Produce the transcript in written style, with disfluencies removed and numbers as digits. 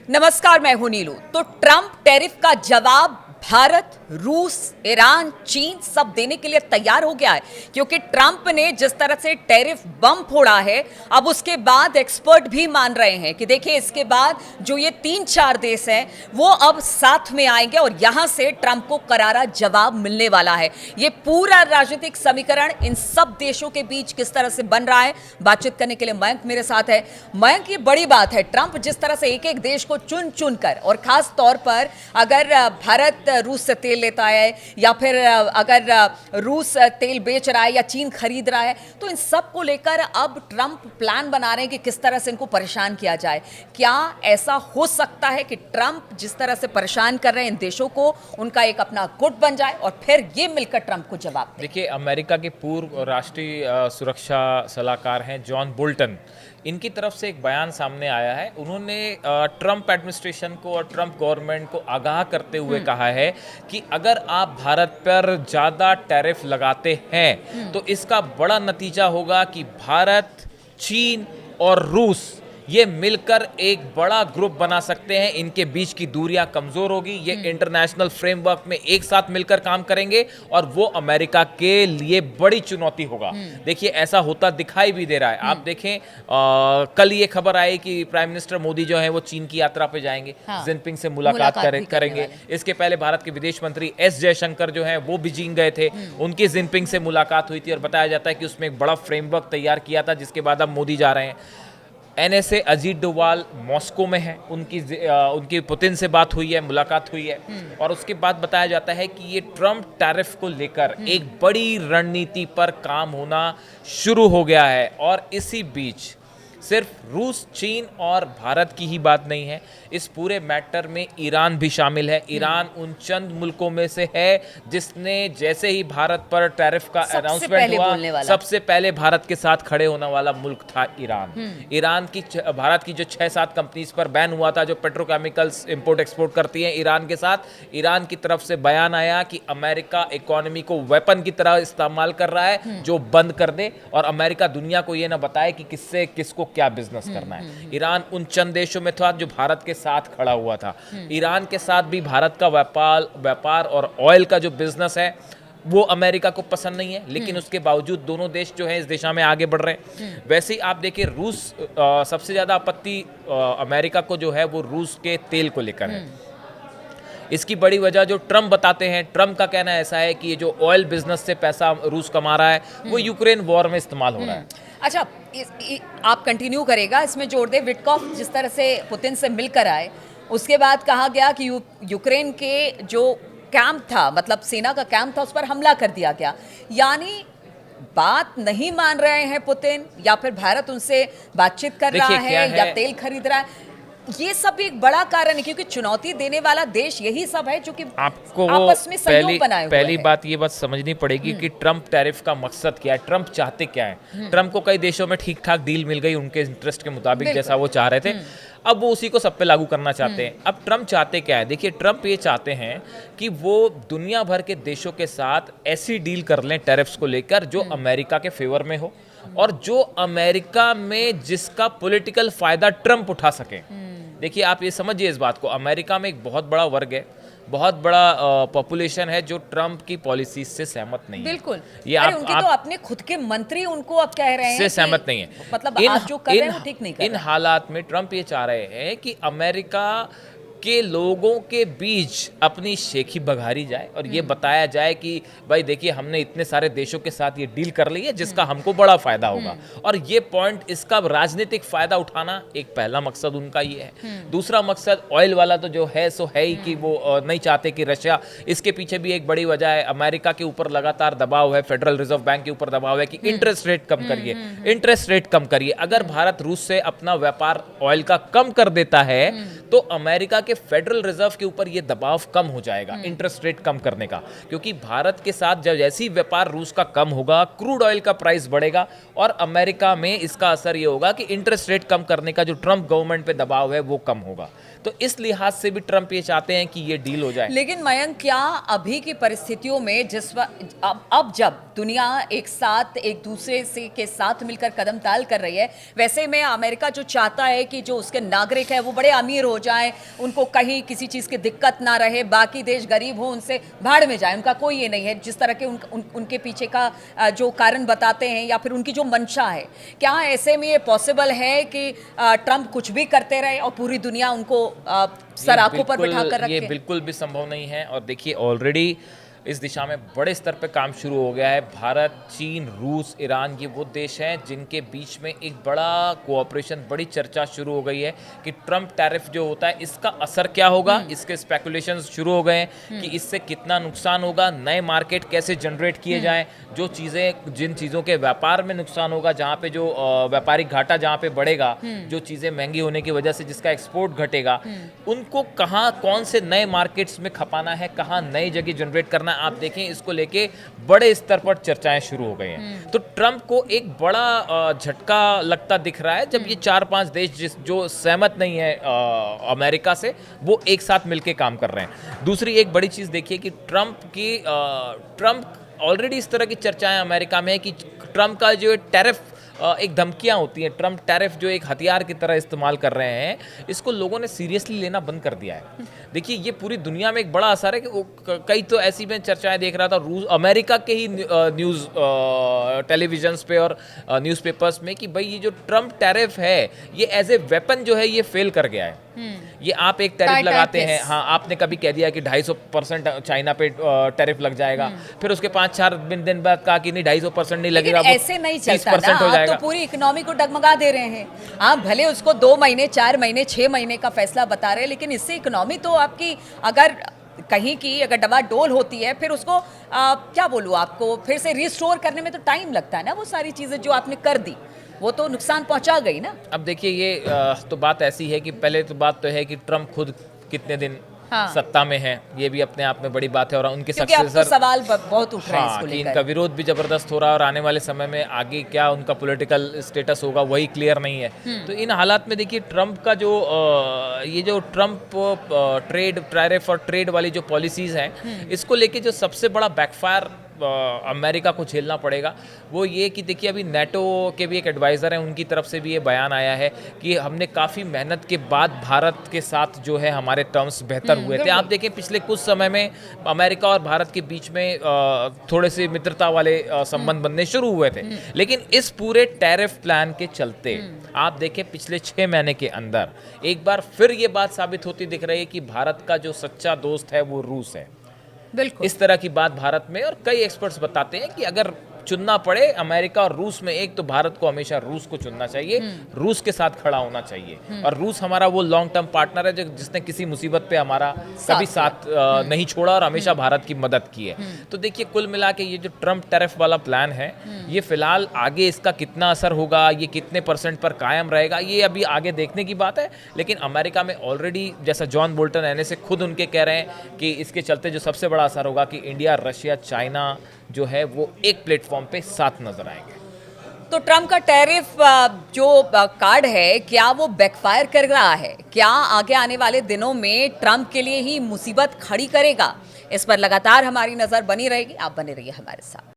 नमस्कार, मैं हूं नीलू। तो ट्रंप टैरिफ का जवाब भारत, रूस, ईरान, चीन सब देने के लिए तैयार हो गया है, क्योंकि ट्रंप ने जिस तरह से टैरिफ बम फोड़ा है, अब उसके बाद एक्सपर्ट भी मान रहे हैं कि देखिए इसके बाद जो ये 3-4 देश हैं वो अब साथ में आएंगे और यहां से ट्रंप को करारा जवाब मिलने वाला है। ये पूरा राजनीतिक समीकरण इन सब देशों के बीच किस तरह से बन रहा है, बातचीत करने के लिए मयंक मेरे साथ है। मयंक, ये बड़ी बात है, ट्रंप जिस तरह से एक एक देश को चुन चुन कर, और खास तौर पर अगर भारत रूस से तेल लेता है या फिर अगर रूस तेल बेच रहा है या चीन खरीद रहा है, तो इन सब को लेकर अब ट्रंप प्लान बना रहे हैं कि किस तरह से इनको परेशान किया जाए। क्या ऐसा हो सकता है कि ट्रंप जिस तरह से परेशान कर रहे हैं इन देशों को, उनका एक अपना गुट बन जाए और फिर ये मिलकर ट्रंप को जवाब दे? देखिए, अमेरिका के पूर्व राष्ट्रीय सुरक्षा सलाहकार हैं जॉन बोल्टन, इनकी तरफ से एक बयान सामने आया है। उन्होंने ट्रंप एडमिनिस्ट्रेशन को और ट्रंप गवर्नमेंट को आगाह करते हुए कहा है कि अगर आप भारत पर ज़्यादा टैरिफ लगाते हैं तो इसका बड़ा नतीजा होगा कि भारत, चीन और रूस ये मिलकर एक बड़ा ग्रुप बना सकते हैं। इनके बीच की दूरियां कमजोर होगी, ये इंटरनेशनल फ्रेमवर्क में एक साथ मिलकर काम करेंगे और वो अमेरिका के लिए बड़ी चुनौती होगा। देखिए, ऐसा होता दिखाई भी दे रहा है। आप देखें, कल ये खबर आई कि प्राइम मिनिस्टर मोदी जो है वो चीन की यात्रा पे जाएंगे, जिनपिंग से मुलाकात करेंगे। इसके पहले भारत के विदेश मंत्री एस जयशंकर जो है वो बीजिंग गए थे, उनकी जिनपिंग से मुलाकात हुई थी और बताया जाता है कि उसमें एक बड़ा फ्रेमवर्क तैयार किया था, जिसके बाद अब मोदी जा रहे हैं। एनएसए अजीत डोवाल मॉस्को में है, उनकी पुतिन से बात हुई है, मुलाकात हुई है, और उसके बाद बताया जाता है कि ये ट्रंप टैरिफ को लेकर एक बड़ी रणनीति पर काम होना शुरू हो गया है। और इसी बीच सिर्फ रूस, चीन और भारत की ही बात नहीं है, इस पूरे मैटर में ईरान भी शामिल है। ईरान उन चंद मुल्कों में से है जिसने जैसे ही भारत पर टैरिफ का अनाउंसमेंट हुआ, सबसे पहले भारत के साथ खड़े होने वाला मुल्क था ईरान। ईरान की भारत की जो 6-7 कंपनीज पर बैन हुआ था, जो पेट्रोकेमिकल्स इंपोर्ट एक्सपोर्ट करती हैं ईरान के साथ, ईरान की तरफ से बयान आया कि अमेरिका इकोनॉमी को वेपन की तरह इस्तेमाल कर रहा है, जो बंद कर दे, और अमेरिका दुनिया को ये ना बताए कि किससे किसको क्या बिजनेस करना है। ईरान उन चंद देशों में था जो भारत के साथ खड़ा हुआ था। ईरान के साथ भी भारत का व्यापार और ऑयल का जो बिजनेस है वो अमेरिका को पसंद नहीं है, लेकिन उसके बावजूद दोनों देश जो है इस दिशा में आगे बढ़ रहे हैं। वैसे ही आप देखिए, रूस सबसे ज्यादा आपत्ति अमेरिका को जो है वो रूस के तेल को लेकर है। इसकी बड़ी वजह जो ट्रंप बताते हैं, ट्रंप का कहना ऐसा है कि ये जो ऑयल बिजनेस से पैसा रूस कमा रहा है वो यूक्रेन वॉर में इस्तेमाल हो रहा है। अच्छा, आप कंटिन्यू करेगा, इसमें जोड़ दे। विटकॉफ जिस तरह से पुतिन से मिलकर आए, उसके बाद कहा गया कि यूक्रेन के जो कैंप था, मतलब सेना का कैंप था, उस पर हमला कर दिया गया। यानी बात नहीं मान रहे हैं पुतिन, या फिर भारत उनसे बातचीत कर रहा है या तेल खरीद रहा है। ये सब एक बड़ा कारण है, क्योंकि चुनौती देने वाला देश यही सब है जो कि आपको आपस में सहयोग बनाए हुए पहली बात ये बात समझनी पड़ेगी कि ट्रंप टैरिफ का मकसद क्या है, ट्रंप चाहते क्या है। ट्रंप को कई देशों में ठीक ठाक डील मिल गई उनके इंटरेस्ट के मुताबिक, जैसा वो चाह रहे थे। अब वो उसी को सब पे लागू करना चाहते हैं। अब ट्रंप चाहते क्या है? देखिए, ट्रंप ये चाहते हैं कि वो दुनिया भर के देशों के साथ ऐसी डील कर लें टैरिफ्स को लेकर जो अमेरिका के फेवर में हो, और जो अमेरिका में जिसका पॉलिटिकल फायदा ट्रंप उठा सके। देखिए, आप ये समझिए इस बात को, अमेरिका में एक बहुत बड़ा वर्ग है, बहुत बड़ा पॉपुलेशन है जो ट्रंप की पॉलिसी से सहमत नहीं है। बिल्कुल, ये उनके तो अपने खुद के मंत्री उनको अब कह रहे हैं से सहमत नहीं है। मतलब आज जो कर रहे हैं वो ठीक नहीं कर रहे। इन हालात में ट्रंप ये चाह रहे हैं कि अमेरिका के लोगों के बीच अपनी शेखी बघारी जाए और ये बताया जाए कि भाई देखिए, हमने इतने सारे देशों के साथ ये डील कर ली है जिसका हमको बड़ा फायदा होगा। और ये पॉइंट, इसका राजनीतिक फायदा उठाना एक पहला मकसद उनका ये है। दूसरा मकसद ऑयल वाला तो जो है सो है ही कि वो नहीं चाहते कि रशिया, इसके पीछे भी एक बड़ी वजह है, अमेरिका के ऊपर लगातार दबाव है, फेडरल रिजर्व बैंक के ऊपर दबाव है कि इंटरेस्ट रेट कम करिए, इंटरेस्ट रेट कम करिए। अगर भारत रूस से अपना व्यापार ऑयल का कम कर देता है तो अमेरिका के कि फेडरल रिजर्व के ऊपर ये दबाव कम हो जाएगा इंटरेस्ट रेट कम करने का, क्योंकि भारत के साथ जब जैसी व्यापार रूस का कम होगा, क्रूड ऑयल का प्राइस बढ़ेगा और अमेरिका में इसका असर ये होगा कि इंटरेस्ट रेट कम करने का जो ट्रंप गवर्नमेंट पे दबाव है वो कम होगा। तो इस लिहाज से भी ट्रंप ये चाहते हैं कि ये डील हो जाए। लेकिन मयंक, क्या अभी की परिस्थितियों में अब जब दुनिया एक साथ एक दूसरे से के साथ मिलकर कदम ताल कर रही है, वैसे में अमेरिका जो चाहता है कि जो उसके नागरिक है वो बड़े अमीर हो जाएं, उनको कहीं किसी चीज़ की दिक्कत ना रहे, बाकी देश गरीब हो उनसे भाड़ में जाए, उनका कोई ये नहीं है, जिस तरह के उनके पीछे का जो कारण बताते हैं या फिर उनकी जो मंशा है, क्या ऐसे में ये पॉसिबल है कि ट्रंप कुछ भी करते रहे और पूरी दुनिया उनको सर आंखों पर बिठा कर रखे? ये बिल्कुल भी संभव नहीं है। और देखिए ऑलरेडी इस दिशा में बड़े स्तर पे काम शुरू हो गया है। भारत, चीन, रूस, ईरान, ये वो देश हैं जिनके बीच में एक बड़ा कोऑपरेशन, बड़ी चर्चा शुरू हो गई है कि ट्रंप टैरिफ जो होता है इसका असर क्या होगा। इसके स्पेकुलेशंस शुरू हो गए हैं कि इससे कितना नुकसान होगा, नए मार्केट कैसे जनरेट किए जाएं, जो चीज़ें, जिन चीज़ों के व्यापार में नुकसान होगा, जहाँ पे जो व्यापारिक घाटा जहाँ पे बढ़ेगा, जो चीज़ें महंगी होने की वजह से जिसका एक्सपोर्ट घटेगा, उनको कहाँ, कौन से नए मार्केट्स में खपाना है, कहाँ नई जगह जनरेट करना। आप देखें इसको लेके बड़े स्तर पर चर्चाएं शुरू हो गई हैं। तो ट्रंप को एक बड़ा झटका लगता दिख रहा है जब ये 4-5 देश जो सहमत नहीं है अमेरिका से, वो एक साथ मिलके काम कर रहे हैं। दूसरी एक बड़ी चीज़ देखिए कि ट्रंप ऑलरेडी इस तरह की चर्चाएं अमेरिका में है कि ट्रंप का जो टैरिफ एक धमकियां होती हैं, ट्रंप टैरिफ जो एक हथियार की तरह इस्तेमाल कर रहे हैं, इसको लोगों ने सीरियसली लेना बंद कर दिया है। देखिए ये पूरी दुनिया में एक बड़ा असर है कि कई तो ऐसी मैं चर्चाएं देख रहा था रूस, अमेरिका के ही न्यूज़ टेलीविजन्स पे और न्यूज़पेपर्स में कि भाई ये जो ट्रंप टैरिफ है ये एज ए वेपन जो है ये फेल कर गया है। ये आप एक टैरिफ लगाते हैं, हाँ आपने कभी कह दिया कि 250% चाइना पे टैरिफ लग जाएगा, फिर उसके 5-4 दिन बाद कहा कि नहीं 250% नहीं लगेगा, ऐसे नहीं चलता ना, आप तो पूरी इकोनॉमी को डगमगा दे रहे हैं। आप भले उसको 2 महीने, 4 महीने, 6 महीने का फैसला बता रहे हैं, लेकिन इससे इकोनॉमी तो आपकी अगर कहीं की अगर डवाडोल होती है, फिर उसको क्या बोलूँ आपको, फिर से रिस्टोर करने में तो टाइम लगता है ना। वो सारी चीज़ें जो आपने कर दी वो तो नुकसान पहुंचा गई ना। अब देखिए ये तो बात ऐसी है कि पहले तो बात तो है कि ट्रंप खुद कितने दिन सत्ता में है, ये भी अपने आप में बड़ी बात है। और उनके सक्सेसर, तो सवाल बहुत उठ रहे हैं इसको कि लेकर। इनका विरोध भी जबरदस्त हो रहा है और आने वाले समय में आगे क्या उनका पॉलिटिकल स्टेटस होगा वही क्लियर नहीं है। तो इन हालात में देखिए ट्रंप का जो ये जो ट्रंप ट्रेड टैरिफ और ट्रेड वाली जो पॉलिसीज हैं, इसको लेके जो सबसे बड़ा बैकफायर अमेरिका को झेलना पड़ेगा वो ये कि देखिए अभी नेटो के भी एक एडवाइज़र हैं, उनकी तरफ से भी ये बयान आया है कि हमने काफ़ी मेहनत के बाद भारत के साथ जो है हमारे टर्म्स बेहतर हुए थे। आप देखें पिछले कुछ समय में अमेरिका और भारत के बीच में थोड़े से मित्रता वाले संबंध बनने शुरू हुए थे, लेकिन इस पूरे टैरिफ प्लान के चलते आप देखें पिछले 6 महीने के अंदर एक बार फिर ये बात साबित होती दिख रही है कि भारत का जो सच्चा दोस्त है वो रूस है। बिल्कुल इस तरह की बात भारत में, और कई एक्सपर्ट्स बताते हैं कि अगर चुनना पड़े अमेरिका और रूस में, एक तो भारत को हमेशा रूस को चुनना चाहिए, रूस के साथ खड़ा होना चाहिए। और रूस हमारा वो लॉन्ग टर्म पार्टनर है जो जिसने किसी मुसीबत पे हमारा कभी साथ नहीं छोड़ा और हमेशा भारत की मदद की है। तो देखिए कुल मिला के ये जो ट्रंप टैरिफ वाला प्लान है, ये फिलहाल आगे इसका कितना असर होगा, ये कितने % पर कायम रहेगा, ये अभी आगे देखने की बात है। लेकिन अमेरिका में ऑलरेडी जैसा जॉन बोल्टन एनएसए खुद उनके कह रहे हैं कि इसके चलते जो सबसे बड़ा असर होगा कि इंडिया, रशिया, चाइना जो है वो एक प्लेटफॉर्म पे साथ नजर आएंगे। तो ट्रंप का टैरिफ जो कार्ड है, क्या वो बैकफायर कर रहा है? क्या आगे आने वाले दिनों में ट्रंप के लिए ही मुसीबत खड़ी करेगा? इस पर लगातार हमारी नजर बनी रहेगी। आप बने रहिए हमारे साथ।